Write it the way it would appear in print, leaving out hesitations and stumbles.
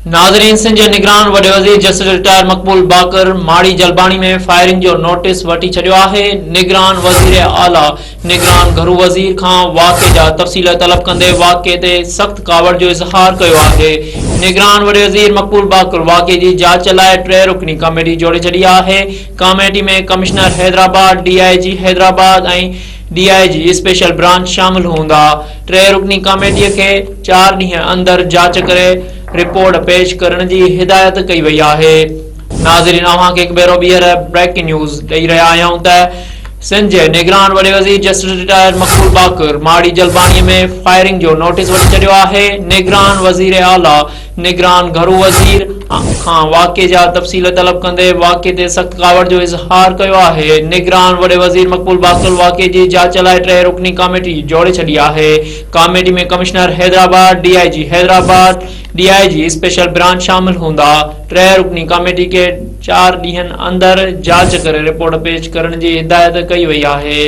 नाज़रीन, सिंध जे निगरान वॾे वज़ीर जस्टिस रिटायर मक़बूल बाकर माड़ी जलबाणी में फायरिंग जो नोटिस वठी छॾियो आहे। निगरान वज़ीर आला निगरान घरू वज़ीर खां वाक़े जा तफ़सील तलब कंदे वाक़े ते सख़्त कावड़ जो इज़हार कयो आहे। निगरान वॾे वज़ीर मक़बूल बाकर वाक़े जी जांच लाइ 3 रुकनी कमेटी जोड़े छॾी आहे। कमेटी में कमिश्नर हैदराबाद, DIG हैदराबाद ऐं DIG स्पेशल ब्रांच शामिल हूंदा। 3 रुकनी कमेटीअ खे 4 ॾींहं अंदर जांच करे रिपोर्ट पेश करण जी हिदायत कई वई आहे। नाज़रीन, अव्हांखे हिकु भेरो ॿीहर ब्रेकिंग न्यूज़ ॾेई रहिया आहियूं त सिंध जे निगरान वॾे वज़ीर जस्टिस रिटायर मक़बूल बाकर माड़ी जलबाणीअ में फायरिंग जो नोटिस वठी छॾियो आहे। निगरान वज़ीर आला निगरान घरू वज़ीर खां वाक़े जा तफ़सील तलब कंदे वाक़े ते सख़्त कावड़ जो इज़हार कयो आहे। निगरान वॾे वज़ीर मक़बूल बाकर वाक़े जी जांच लाइ 3 रुकनी कमेटी जोड़े छॾी आहे। कमेटी में commissioner Hyderabad, DIG Hyderabad, DIG special branch शामिल हूंदा। 3 रुकनी कमेटी के 4 ॾींहनि अंदर जांच करे रिपोर्ट पेश करण जी हिदायत कई वई आहे।